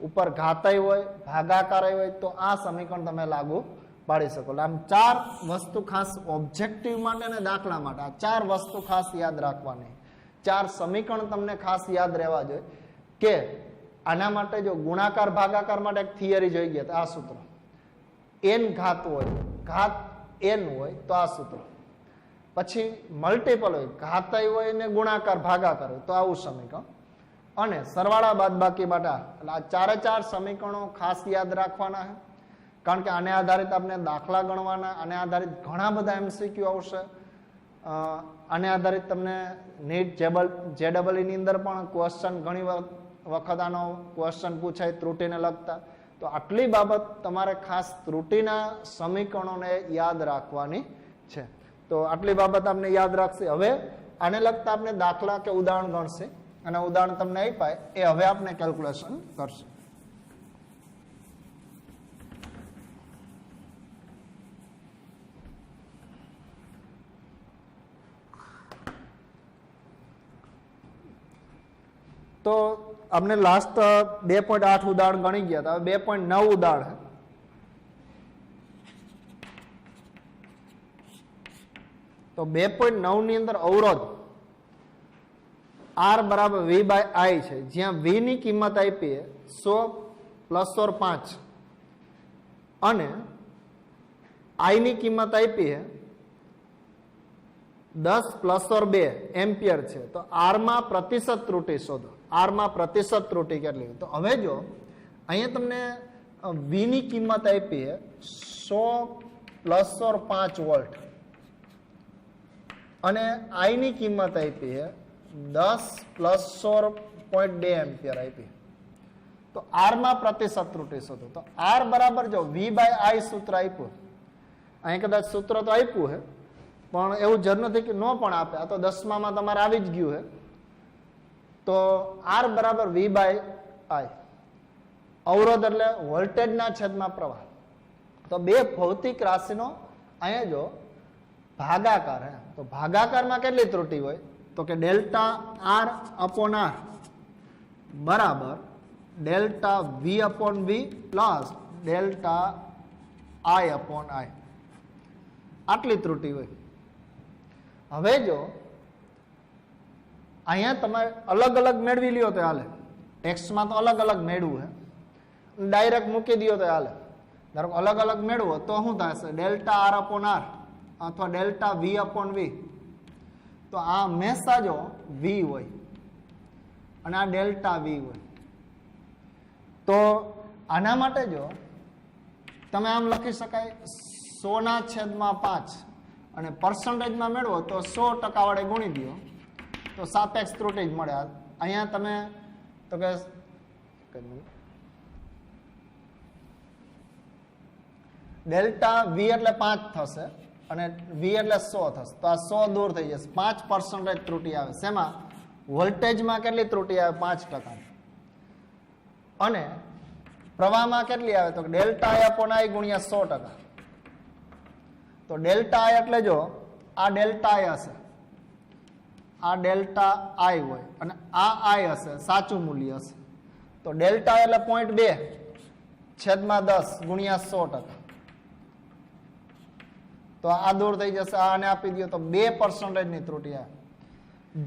ઉપર ઘાતાય હોય ભાગાકાર હોય તો આ સમીકરણ તમે લાગુ પાડી શકો. આમ 4 વસ્તુ ખાસ ઓબ્જેક્ટિવ માટે અને દાખલા માટે આ 4 વસ્તુ ખાસ યાદ રાખવાની. 4 સમીકરણ તમને ખાસ યાદ રહેવા જોઈએ કે આના માટે જો ગુણાકાર ભાગાકાર માટે એક થિયરી જોઈ ગયા આ સૂત્ર, n ઘાત હોય, ઘાત n હોય તો આ સૂત્ર, પછી મલ્ટિપલ હોય, ઘાતાય હોય ને ગુણાકાર ભાગાકાર હોય તો આવું સમીકરણ, અને સરવાળા બાદબાકી માટે એટલે આ 4 સમીકરણો ખાસ યાદ રાખવાના છે. કારણ કે આને આધારિત આપણે દાખલા ગણવાના, આને આધારિત ઘણા બધા MCQ આવશે, આને આધારિત તમને નીટ JEE ની અંદર પણ ક્વેશ્ચન ઘણી વખત આનો ક્વેશ્ચન પૂછાય ત્રુટીને લગતા. તો આટલી બાબત તમારે ખાસ ત્રુટીના સમીકરણોને યાદ રાખવાની છે. તો આટલી બાબત આપણે યાદ રાખશે. હવે આને લગતા આપણે દાખલા કે ઉદાહરણ ગણશે, અને ઉદાહરણ તમને આપ્યા એ હવે આપણે કેલ્ક્યુલેશન કરશે. તો આપણે લાસ્ટ 2.8 ઉદાહરણ ગણી ગયા હતા, હવે 2.9 ઉદાહરણ. તો 2.9 ની અંદર અવરોધ R બરાબર V બાય I છે, જ્યાં V ની કિંમત આપી 100 + or 5 અને I ની કિંમત આપી 10 + or 2 એમ્પિયર છે. તો R માં પ્રતિશત ત્રુટી શોધો. R માં પ્રતિશત ત્રુટી કેટલી? તો હવે જો અહીંયા તમને V ની કિંમત આપી 100 + or 5 વોલ્ટ અને I ની કિંમત આપી 10 + or 0.2 એમ્પિયર આપી. તો R માં પ્રતિશત ત્રુટી શોધો. તો R બરાબર જો V બાય I સૂત્ર આપ્યું, અહીં કદાચ સૂત્ર તો આપ્યું છે પણ એવું જરૂર નથી કે નો પણ આપે, આ તો 10માં તમારે આવી જ ગયું છે. તો R બરાબર V બાય I, અવરોધ એટલે વોલ્ટેજના છેદમાં પ્રવાહ. તો બે ભૌતિક રાશિનો અહીંયા જો ભાગાકાર હે, તો ભાગાકારમાં કેટલી ત્રુટી હોય? તો કે ડેલ્ટા R અપોન R બરાબર delta V upon V plus delta I upon I. આટલી ત્રુટી હોય. હવે જો અહીંયા તમે અલગ અલગ મેળવી લ્યો તો હાલે, ટેક્સ્ટમાં તો અલગ અલગ મેળવું હે, ડાયરેક્ટ મૂકી દો તો હાલે. ધારો કે અલગ અલગ મેળવો તો શું થશે? ડેલ્ટા આર અપોન આર અથવા ડેલ્ટા વી અપોન વી. તો આ હંમેશા જો વી હોય અને આ ડેલ્ટા વી હોય. તો આના માટે જો તમે આમ લખી શકાય 100/5 અને પર્સન્ટેજમાં મેળવો તો 100% વડે ગુણી દો તો સાપેક્ષ ત્રુટી જ મળે. અહીંયા તમે તો કે ડેલ્ટા વી એટલે 5 થશે અને વી એટલે 100 થશે. તો આ 100 દૂર થઈ જશે. 5% ત્રુટી આવે. શેમાં? વોલ્ટેજમાં કેટલી ત્રુટી આવે? 5%. અને પ્રવાહમાં કેટલી આવે? તો ડેલ્ટા આઈ અપોન આઈ ગુણ્યા 100%. તો ડેલ્ટા આઈ એટલે જો આ ડેલ્ટા આઈ હશે, આ ડેલ્ટા આઈ હોય અને આ આઈ હશે, સાચું મૂલ્ય હશે. તો ડેલ્ટા આઈ એટલે 0.2/10 ગુણ્યા 100%. તો આ દૂર થઈ જશે. આને આપી દો તો 2% ની ત્રુટી આવે.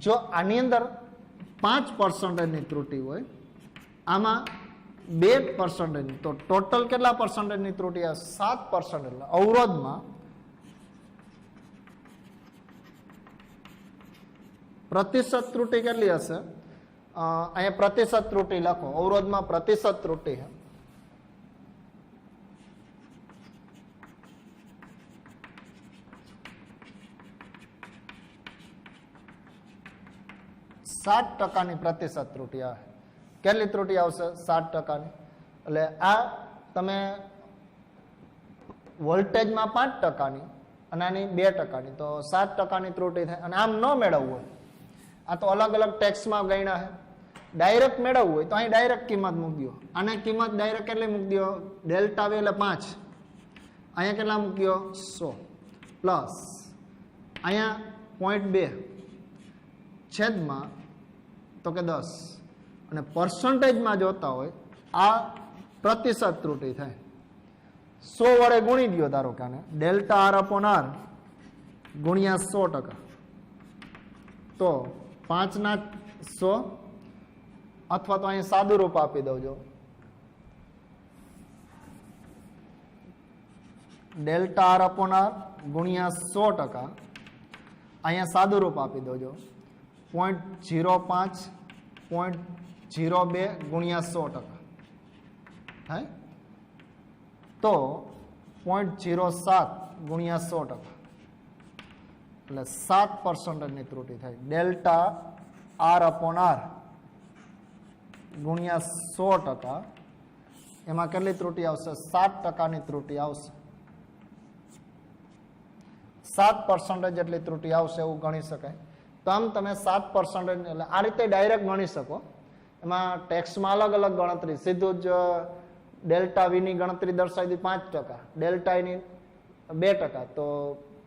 જો આની અંદર 5% ની ત્રુટી હોય, આમાં 2% ની, તો ટોટલ કેટલા % ની ત્રુટી આવે? 7%. એટલે અવરોધમાં પ્રતિશત ત્રુટી કેટલી હશે? અહીંયા પ્રતિશત ત્રુટી લખો. અવરોધમાં પ્રતિશત ત્રુટી છે 60% ની પ્રતિશત ત્રુટી આવે. કેટલી ત્રુટી આવશે? 60% ની. એટલે આ તમે વોલ્ટેજમાં 5% ની અને આની 2% ની, તો 7% ની ત્રુટી થાય. અને આમ ન મેળવવું હોય, આ તો અલગ અલગ ટેક્સમાં ગણ્યા છે. ડાયરેક્ટ મેળવવું હોય તો અહીં ડાયરેક્ટ કિંમત મૂકી દો. આને કિંમત ડાયરેક્ટ કેટલી મૂકી દો? ડેલ્ટા વી એટલે 5, અહીંયા કેટલા મૂકી દો? 100 પ્લસ અહીંયા 0.2 છેદમાં તો કે 10. અને પર્સન્ટેજમાં જોતા હોય આ પ્રતિશત ત્રુટી થાય. 100 વડે ગુણી દો. ધારો કે આને ડેલ્ટા આર અપોન આર ગુણ્યા 100%. તો 5/100 અથવા તો અહીં સાદું રૂપ આપી દઉં. ડેલ્ટા આર અપોન આર ગુણ્યા 100%. અહીંયા સાદું રૂપ આપી દો. 0.05 0.02 ગુણ્યા 100%. હા, તો 0.07 ગુણ્યા 100%. એટલે 7% ની ત્રુટી થાય. ડેલ્ટા આર અપોન આર ગુણ્યા 100%. એમાં કેટલી ત્રુટી આવશે? 7% ની ત્રુટી આવશે. 7% જેટલી ત્રુટી આવશે એવું ગણી શકાય. તો આમ તમે 7% એટલે આ રીતે ડાયરેક્ટ ગણી શકો. એમાં ટેક્સમાં અલગ અલગ ગણતરી, સીધું જ ડેલ્ટા વી ની ગણતરી દર્શાવી દી 5%, ડેલ્ટા ની 2%. તો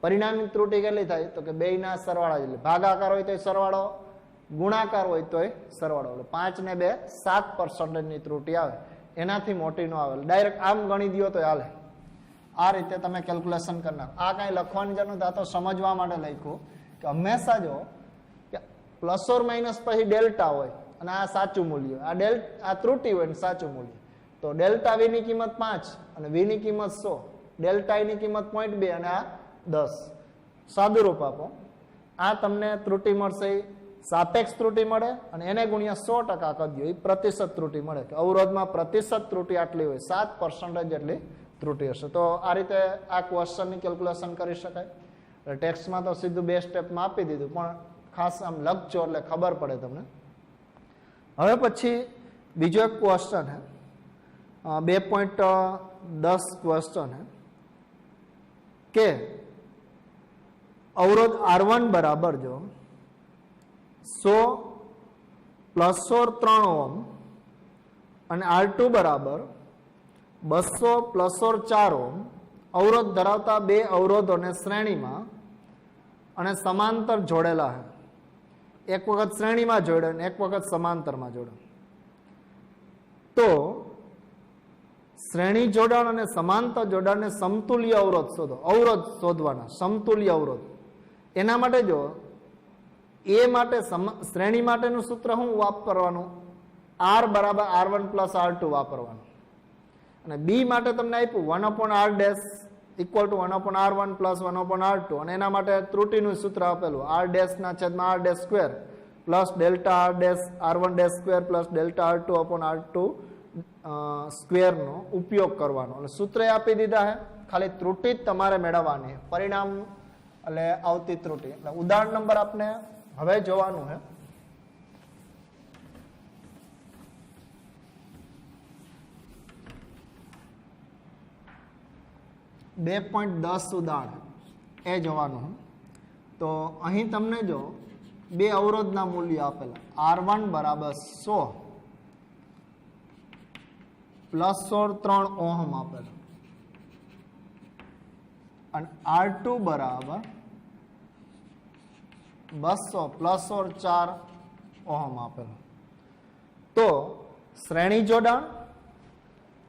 પરિણામની ત્રુટી કેટલી થાય? તો કે બેયના સરવાળા એટલે ભાગાકાર હોય તો સરવાળો, ગુણાકાર હોય તો સરવાળો. એટલે 5 ને 2 7% ની ત્રુટી આવે. એનાથી મોટી નો આવે. ડાયરેક્ટ આમ ગણી દો તો હાલે. આ રીતે તમે કેલ્ક્યુલેશન કરનાર. આ કઈ લખવાની જરૂર નથી, આ તો સમજવા માટે લખ્યું કે હંમેશા જો કે પ્લસ ઓર માઇનસ પછી ડેલ્ટા હોય અને આ સાચું મૂલ્ય, આ ત્રુટી હોય ને સાચું મૂલ્ય. તો ડેલ્ટા વી ની કિંમત 5 અને વી ની કિંમત 100, ડેલ્ટા ની કિંમત 0.2 અને આ 10. સાદું રૂપ આપો. આ તમને ત્રુટી મળશે, સાપેક્ષ ત્રુટી મળે અને એને ગુણ્યા 100% કરી દો, એ પ્રતિશત ત્રુટી મળે. અવરોધમાં પ્રતિશત ત્રુટી આટલી હોય, 7% જેટલી ત્રુટી હશે. તો આ રીતે આ ક્વેશ્ચનની કેલ્ક્યુલેશન કરી શકાય. ટેક્સ્ટમાં તો સીધું 2 સ્ટેપમાં આપી દીધું, પણ ખાસ આમ લખજો એટલે ખબર પડે તમને. હવે પછી બીજો એક ક્વેશ્ચન હે, 2.10 ક્વેશ્ચન હે કે અવરોધ R1 બરાબર જો 100 + 3 ઓહમ અને R2 બરાબર 200 + 4 ઓહમ અવરોધ ધરાવતા બે અવરોધોને શ્રેણીમાં અને સમાંતર જોડેલા છે. એક વખત શ્રેણીમાં જોડે અને એક વખત સમાંતરમાં જોડે. તો શ્રેણી જોડાણ અને સમાંતર જોડાણને સમતુલ્ય અવરોધ શોધો. અવરોધ શોધવાના, સમતુલ્ય અવરોધ. એના માટે જો એ માટે શ્રેણી માટેનું સૂત્ર શું વાપરવાનું? R બરાબર R1 પ્લસ R2 વાપરવાનું. અને બી માટે તમને આપ્યું 1/r dash equal to 1/r1 plus 1/r2. અને એના માટે ત્રુટિનું સૂત્ર આપેલું R ડેશ ના છેદમાં R dash square plus delta R dash R1 dash square plus delta R2 upon R2 સ્ક્વેરનો ઉપયોગ કરવાનો. અને સૂત્ર આપી દીધા હે, ખાલી ત્રુટિ જ તમારે મેળવવાની, પરિણામ એટલે આવતી ત્રુટિ. એટલે ઉદાહરણ નંબર આપને હવે જોવાનું હે. બે 2.10 ઉદાહરણ એ જોવાનું. તો અહીં તમને જો બે અવરોધના મૂલ્ય આપેલા R1 બરાબર 100 પ્લસ 3 ઓહમ આપેલા અને R2 બરાબર 200 પ્લસ 4 ઓહમ આપેલો. તો શ્રેણી જોડાણ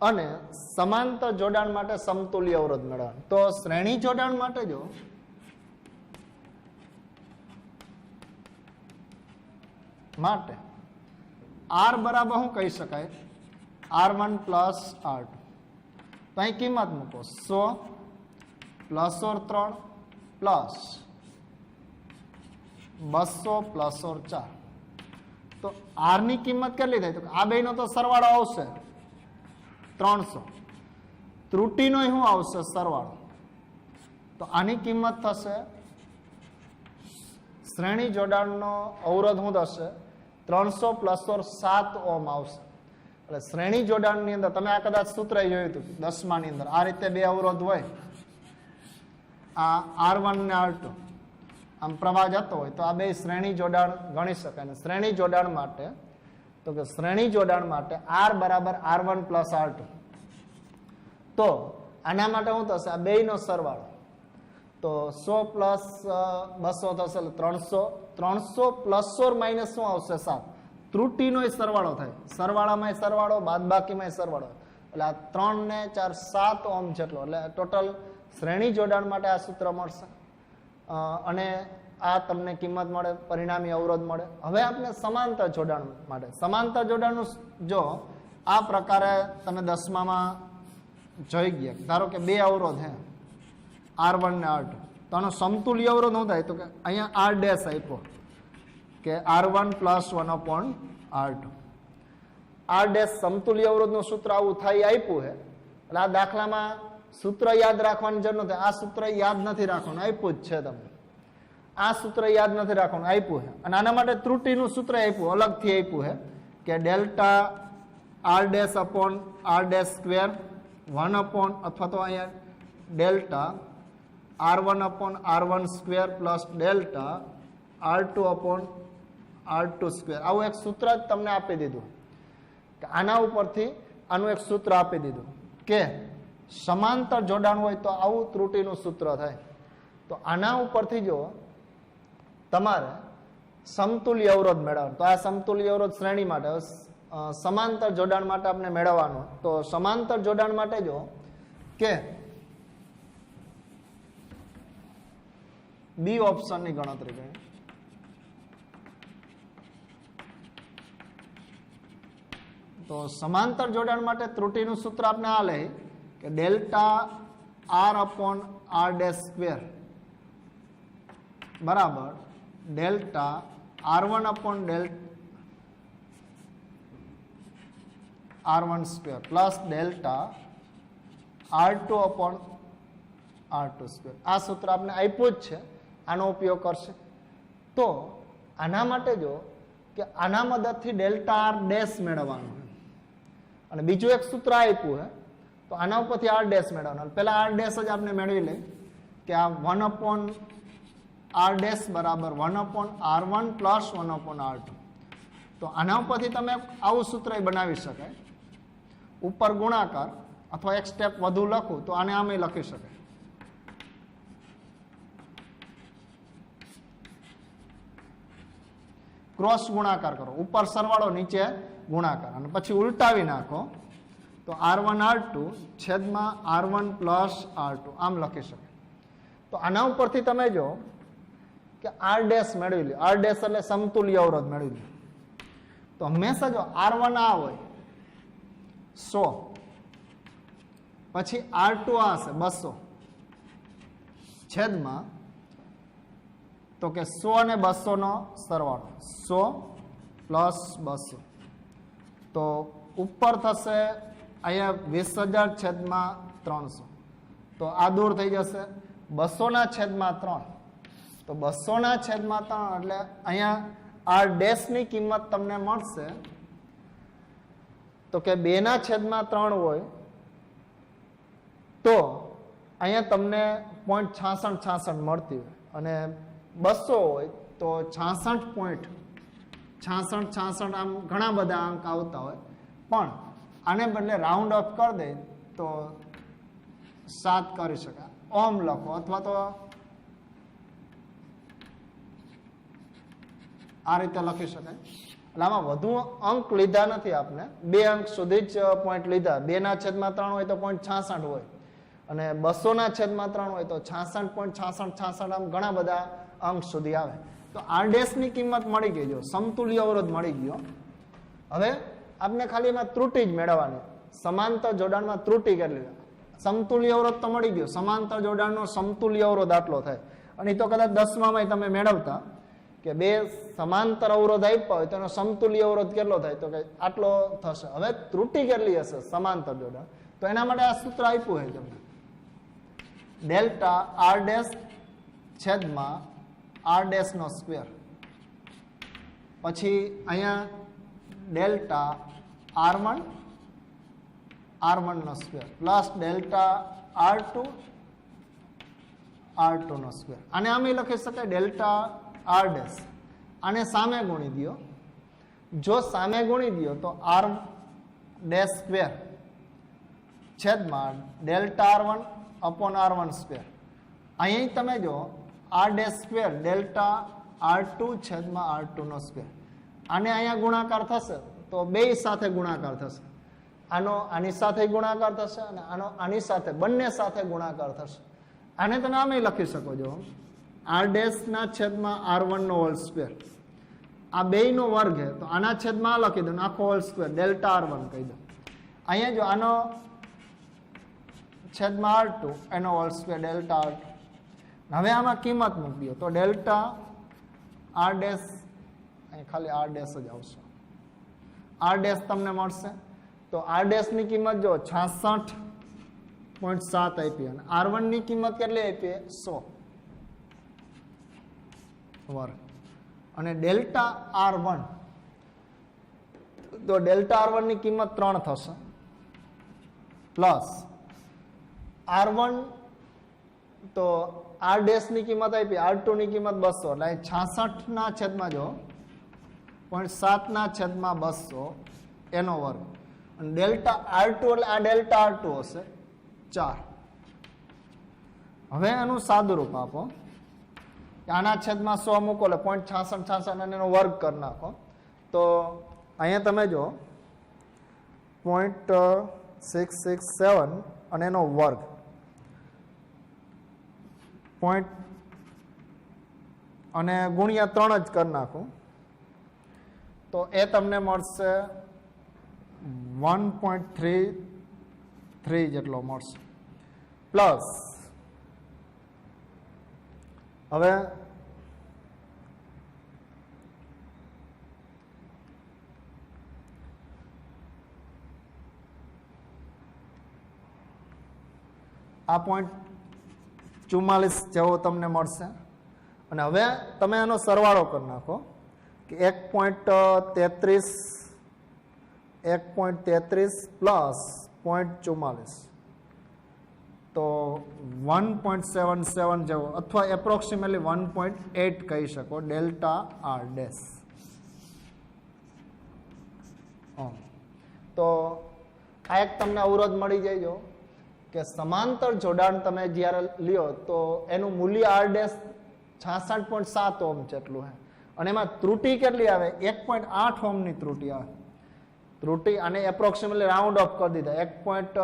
અને સમાંતર જોડાણ માટે સમતુલ્ય અવરોધ મેળવવાનો. તો શ્રેણી જોડાણ માટે જો માટે R બરાબર શું કહી શકાય? R1 plus R2. તો અહીં કિંમત મૂકો 100 પ્લસ 3 પ્લસ 200 પ્લસ 4. તો R ની કિંમત કેટલી થાય? તો આ બેનો તો સરવાળો આવશે 300. ત્રુટિનો શું આવશે? સરવાળો. તો આની કિંમત થશે, શ્રેણી જોડાણનો અવરોધ શું થશે? 300 પ્લસ 7 ઓહમ આવશે. એટલે શ્રેણી જોડાણની અંદર તમે આ કદાચ સૂત્ર જોયું હતું 10મા ની અંદર. આ રીતે બે અવરોધ હોય, આ R1 ને R2, આમ પ્રવાહ જતો હોય તો આ બે શ્રેણી જોડાણ ગણી શકાય. અને શ્રેણી જોડાણ માટે તો કે શ્રેણી જોડાણ માટે R બરાબર R1 પ્લસ R2. તો આના માટે શું થશે? આ બેયનો સરવાળો. તો 100 પ્લસ 200 થશે એટલે 300. 300 પ્લસ 4 માઇનસ શું આવશે? 7. ત્રુટિનો સરવાળો થાય. સરવાળામાં સરવાળો, બાદબાકીમાં સરવાળો. એટલે આ 3 ને 4 7 ઓહમ જેટલો. એટલે ટોટલ શ્રેણી જોડાણ માટે આ સૂત્ર મળશે. અને આ તમને કિંમત મળે, પરિણામી અવરોધ મળે. હવે આપણે સમાંતર જોડાણ માટે, સમાંતર જોડાણનું જો આ પ્રકારે તમે 10માં જોઈ ગયા. ધારો કે બે અવરોધ હે R1 ને R2. તો આનો સમતુલ્ય અવરોધ શું થાય? તો કે અહીંયા R ડેશ આપ્યો કે R1 plus 1/R2. R dash સમતુલ્ય અવરોધનું સૂત્ર આવું થાય આપ્યું છે. એટલે આ દાખલામાં સૂત્ર યાદ રાખવાની જરૂર નથી. આ સૂત્ર યાદ નથી રાખવાનું, આપ્યું જ છે તમને. આ સૂત્ર યાદ નથી રાખવાનું, આપ્યું છે. અને આના માટે ત્રુટિનું સૂત્ર આપ્યું, અલગથી આપ્યું છે કે delta R dash upon R dash square 1 upon અથવા તો અહીંયા delta R1 upon R1 square plus delta R2 upon R2 square. આવું એક સૂત્ર જ તમને આપી દીધું કે આના ઉપરથી આનું એક સૂત્ર આપી દીધું કે સમાંતર જોડાણ હોય તો આવું ત્રુટિનું સૂત્ર થાય. તો આના ઉપરથી જો તમારે સમતુલ્ય અવરોધ મેળવવાનો. તો આ સમતુલ્ય અવરોધ શ્રેણી માટે, સમાંતર જોડાણ માટે આપણે મેળવવાનું. તો સમાંતર જોડાણ માટે જો કે બી ઓપ્શનની ગણતરી કરી. તો સમાંતર જોડાણ માટે ત્રુટિનું સૂત્ર આપણે આ લે કે delta R upon R dash square બરાબર delta R1 upon R1 square plus delta R2 upon R2 square. આ સૂત્ર આપણે આપ્યું જ છે, આનો ઉપયોગ કરશે. તો આના માટે જો કે આના મદદથી ડેલ્ટા R ડેશ મેળવવાનું અને બીજું એક સૂત્ર આપ્યું હે. તો આના ઉપરથી R ડેશ મેળવવાનું. પહેલા R ડેશ જ આપણે મેળવી લઈએ કે આ 1 અપોન R ડેશ બરાબર 1 upon R1 plus 1 upon R2. તો આના ઉપરથી તમે આવું સૂત્ર બનાવી શકાય. ઉપર ગુણાકાર અથવા એક સ્ટેપ વધુ લખું તો આને આમે લખી શકાય. ક્રોસ ગુણાકાર કરો, ઉપર સરવાળો નીચે ગુણાકાર, અને પછી ઉલટાવી નાખો તો R1 R2 છેદમાં R1 પ્લસ R2 આમ લખી શકાય. તો આના ઉપરથી તમે જો કે R ડેશ મેળવી લો. R ડેશ એટલે સમતુલ્ય અવરોધ મેળવી લો. તો હંમેશા જો R1 આ હોય 100, પછી R2 આ હશે 200 છેદમાં તો કે 100 અને 200 નો સરવાળો 100 પ્લસ 200 તો ઉપર થશે અહીંયા 20,000 છેદમાં 300 તો આ દૂર થઈ જશે 200 ના છેદમાં 3 તો 200 ના છેદમાં 3 એટલે અહીંયા R ડેશ ની કિંમત તમને મળશે તો કે 2 ના છેદમાં 3 હોય તો અહીંયા તમને 0.6666 મળતી હોય અને 200 હોય તો 66.66 આમ ઘણા બધા અંક આવતા હોય પણ આને બદલે રાઉન્ડ ઓફ કરી દે તો 7 કરી શકાય. ઓમ લખો અથવા તો આ રીતે લખી શકાય. એટલે આમાં વધુ અંક લીધા નથી, આપને 2 અંક સુધી જ પોઈન્ટ લીધા. 2 ના છેદમાં 3 હોય તો 0.66 હોય અને 200 ના છેદમાં 3 હોય તો 66.6666 આમ ઘણા બધા અંક સુધી આવે. તો R ડેશ ની કિંમત મળી ગઈ, જો સમતુલ્ય અવરોધ મળી ગયો. હવે આપને ખાલી એમાં ત્રુટિ જ મેળવવાની, સમાંતર જોડાણમાં ત્રુટિ કેટલી. સમતુલ્ય અવરોધ તો મળી ગયો, સમાંતર જોડાણનો સમતુલ્ય અવરોધ આટલો થાય. અને તો કદાચ 10માં તમે મેળવતા કે 2 સમાંતર અવરોધ આપ્યા હોય તો એનો સમતુલ્ય અવરોધ કેટલો થાય તો કે આટલો થશે. હવે ત્રુટિ કેટલી હશે સમાંતર જોડાણ, તો એના માટે આ સૂત્ર આપ્યું છે તમને, ડેલ્ટા R ડેશ છેદમાં R ડેશ નો સ્ક્વેર, પછી અહીંયા ડેલ્ટા R1 નો સ્ક્વેર પ્લસ ડેલ્ટા R2 નો સ્ક્વેર. આને આમે લખી શકાય ડેલ્ટા R ડેશ, આને સામે ગુણી દો. જો સામે ગુણી દો તો R ડેશ સ્ક્વેર છેદમાં delta R1 upon R1 square. અહીં તમે જો R dash square delta R2 છેદમાં R2 નો સ્ક્વેર. આને અહીંયા ગુણાકાર થશે તો બે સાથે ગુણાકાર થશે. આનો આની સાથે ગુણાકાર થશે અને આનો આની સાથે, બંને સાથે ગુણાકાર થશે. આને તમે આમે લખી શકો છો R ડેશ ના છેદમાં R1 નો હોલ સ્ક્વેર. આ બેયનો વર્ગ છે તો આના છેદમાં આ લખી દો, આખો હોલ સ્ક્વેર ડેલ્ટા R1 કહી દો. અહીંયા જો આનો છેદમાં R2 એનો હોલ સ્ક્વેર ડેલ્ટા R2. હવે આમાં કિંમત મૂકી દો તો ડેલ્ટા R ડેશ, અહીં ખાલી R ડેશ જ આવશે, R ડેશ તમને મળશે. તો R ડેશ ની કિંમત જો 66.7 આપી અને R1 ની કિંમત કેટલી આપી 100 વર્ગ અને ડેલ્ટા R1 તો ડેલ્ટા R1 ની કિંમત 3 થશે પ્લસ R1 તો R ડેશ ની કિંમત આપી R2 ની કિંમત 200 એટલે 66 ના છેદમાં જો 0.7 ના છેદમાં 200 એનો વર્ગ અને ડેલ્ટા R2 એટલે આ ડેલ્ટા R2 હશે 4. હવે આનું સાદું રૂપ આપો, આના છેદમાં 100 મૂકો એટલે 0.6666 અને એનો વર્ગ કરી નાખો તો અહીંયા તમે જો 0.667 અને એનો વર્ગ પોઈન્ટ અને ગુણ્યા 3 જ કરી નાખું તો એ તમને મળશે 1.33 જેટલો મળશે પ્લસ હવે આ 0.44 જેવો તમને મળશે અને હવે તમે આનો સરવાળો કરી નાખો કે 1.33 પ્લસ 0.44 તો 1.77 જેવો અથવા એપ્રોક્સિમેટલી 1.8 કહી શકો ડેલ્ટા R ડેશ. તો આ એક તમને અવરોધ મળી જાય જો કે સમાંતર જોડાણ તમે જ્યારે લ્યો તો એનું મૂલ્ય R ડેશ 66.7 ઓહમ જેટલું છે અને એમાં ત્રુટિ કેટલી આવે 1.8 ઓહમની ત્રુટિ આવે. ત્રુટી અને એપ્રોક્સિમેટલી રાઉન્ડ ઓફ કરી દીધા 1.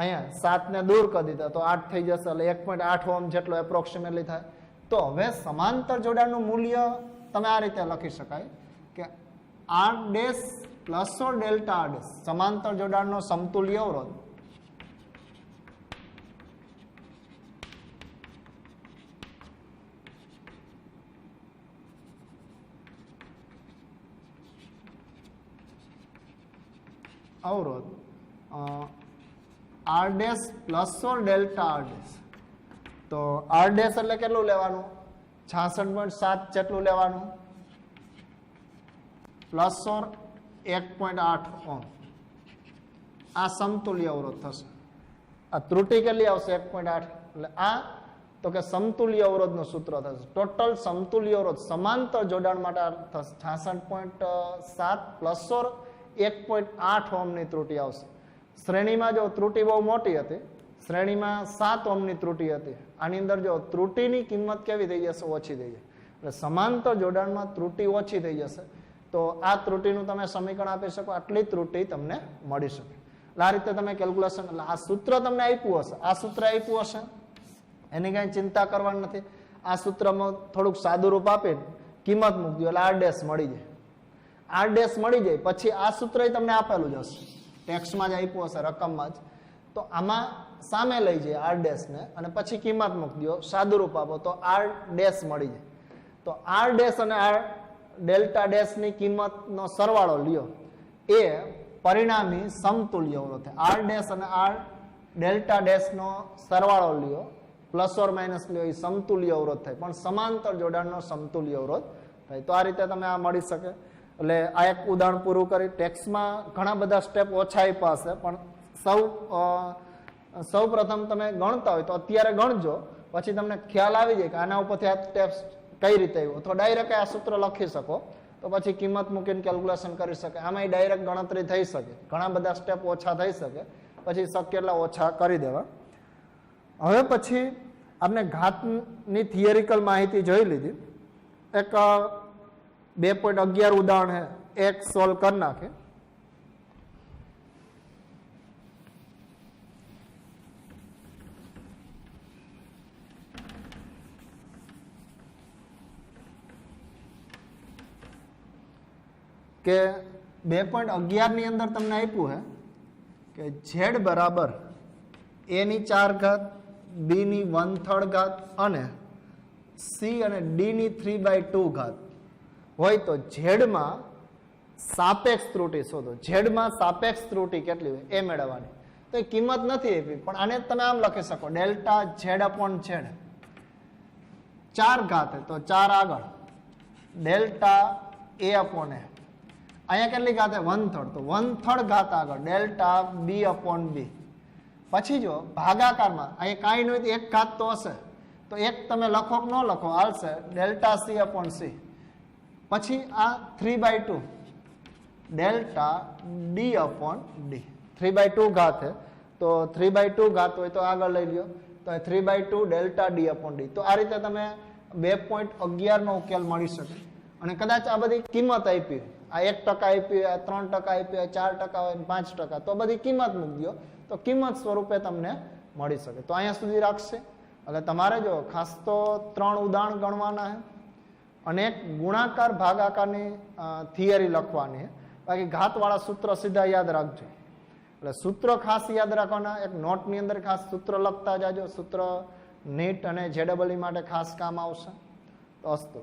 અહીંયા 7 ને દૂર કરી દીધા તો 8 થઈ જશે એટલે 1.8 ઓહ્મ જેટલો એપ્રોક્સિમેટલી થાય. તો હવે સમાંતર જોડાણનું મૂલ્ય તમે આ રીતે લખી શકાય કે R dash plus or delta R dash સમાંતર જોડાણનો સમતુલ્ય અવરોધ R dash plus or delta R dash. તો R ડેશ એટલે કેટલું લેવાનું? 66.7 જેટલું લેવાનું પ્લસ ઓર 1.8 ઓહ્મ. આ સમતુલ્ય અવરોધ થશે. આ ત્રુટિ કેટલી આવશે? 1.8. એટલે આ તો કે સમતુલ્ય અવરોધનું સૂત્ર થશે. ટોટલ સમતુલ્ય અવરોધ સમાંતર જોડાણ માટે થશે 66.7 પ્લસ ઓર 1.8 ઓહ્મની ત્રુટિ આવશે. શ્રેણીમાં જો ત્રુટિ બહુ મોટી હતી, શ્રેણીમાં 7 ઓહ્મની ત્રુટિ હતી. આની અંદર જો ત્રુટિની કિંમત કેવી થઈ જશે? ઓછી થઈ જશે. એટલે સમાંતર જોડાણમાં ત્રુટિ ઓછી થઈ જશે. તો આ ત્રુટિનું તમે સમીકરણ આપી શકો, આટલી ત્રુટિ તમને મળી શકે. એટલે આ રીતે તમે કેલ્ક્યુલેશન, એટલે આ સૂત્ર તમને આપ્યું હશે, આ સૂત્ર આપ્યું હશે, એની કાંઈ ચિંતા કરવાની નથી. આ સૂત્રમાં થોડુંક સાદું રૂપ આપીને કિંમત મૂકી દો એટલે R ડેશ મળી જાય. R ડેશ મળી જાય પછી આ સૂત્ર તમને આપેલું જ હશે, ટેક્સ્ટમાં જ આપ્યું હશે, રકમમાં જ. તો આમાં સામે લઈ જાય R ડેશ ને અને પછી કિંમત મૂકી દો, સાદું રૂપ આપો તો R ડેશ મળી જાય. તો R ડેશ અને R ડેલ્ટા ડેશની કિંમતનો સરવાળો લ્યો એ પરિણામી સમતુલ્ય અવરોધ થાય. R ડેશ અને R ડેલ્ટા ડેશનો સરવાળો લ્યો પ્લસ ઓર માઇનસ લ્યો એ સમતુલ્ય અવરોધ થાય, પણ સમાંતર જોડાણનો સમતુલ્ય અવરોધ થાય. તો આ રીતે તમે આ મળી શકે. એટલે આ એક ઉદાહરણ પૂરું કરી. ટેક્સ્ટમાં ઘણા બધા સ્ટેપ ઓછા આપ્યા હશે, પણ સૌ પ્રથમ તમે ગણતા હોય તો અત્યારે ગણજો, પછી તમને ખ્યાલ આવી જાય કે આના ઉપરથી આ સ્ટેપ્સ કઈ રીતે આવ્યું. અથવા ડાયરેક્ટ આ સૂત્ર લખી શકો તો પછી કિંમત મૂકીને કેલ્ક્યુલેશન કરી શકે. આમાં ડાયરેક્ટ ગણતરી થઈ શકે. ઘણા બધા સ્ટેપ ઓછા થઈ શકે, પછી શક્ય એટલા ઓછા કરી દેવા. હવે પછી આપણે ઘાતની થિયરિકલ માહિતી જોઈ લીધી. એક 2.11 ઉદાહરણ है, एक सोल्व कर नाखे. કે 2.11 ની અંદર તમને આપ્યું है કે z બરાબર a ની 4 ઘાત, b ની 1/3 ઘાત અને c અને d ની 3/2 ઘાત હોય તો ઝેડમાં સાપેક્ષ ત્રુટિ શોધો. ઝેડમાં સાપેક્ષ ત્રુટિ કેટલી હોય એ મેળવવાની. તો એ કિંમત નથી આપી, પણ આને તમે આમ લખી શકો ડેલ્ટા ઝેડ અપોન ઝેડ. 4 ઘાત તો 4 આગળ ડેલ્ટા a અપોન a. અહીંયા કેટલી ઘાત? 1/3 તો 1/3 ઘાત આગળ ડેલ્ટા b અપોન b. પછી જો ભાગાકારમાં અહીંયા કાંઈ નહીં હોય તો 1 ઘાત તો હશે, તો 1 તમે લખો કે ન લખો હાલશે, ડેલ્ટા c અપોન c. પછી આ 3/2 ડેલ્ટા ડી અપોન ડી. 3/2 ઘાત है તો 3/2 ઘાત હોય તો આગળ લઈ લ્યો, તો 3/2 ડેલ્ટા ડી અપોન ડી. તો આ રીતે તમે 2.11 નો ઉકેલ મળી શકે. અને કદાચ આ બધી કિંમત આપી, આ 1% આપી, આ 3% આપી, 4% હોય 5%, તો બધી કિંમત મૂકી દો તો કિંમત સ્વરૂપે તમને મળી શકે. તો અહીંયા સુધી રાખશે. એટલે તમારે જો ખાસ તો 3 ઉદાહરણ ગણવાના છે અને એક ગુણાકાર ભાગાકારની થિયરી લખવાની. બાકી ઘાતવાળા સૂત્ર સીધા યાદ રાખજો. એટલે સૂત્ર ખાસ યાદ રાખવાના. એક નોટની અંદર ખાસ સૂત્ર લખતા જાજો. સૂત્ર નીટ અને JEE માટે ખાસ કામ આવશે. તો અસ્તુ.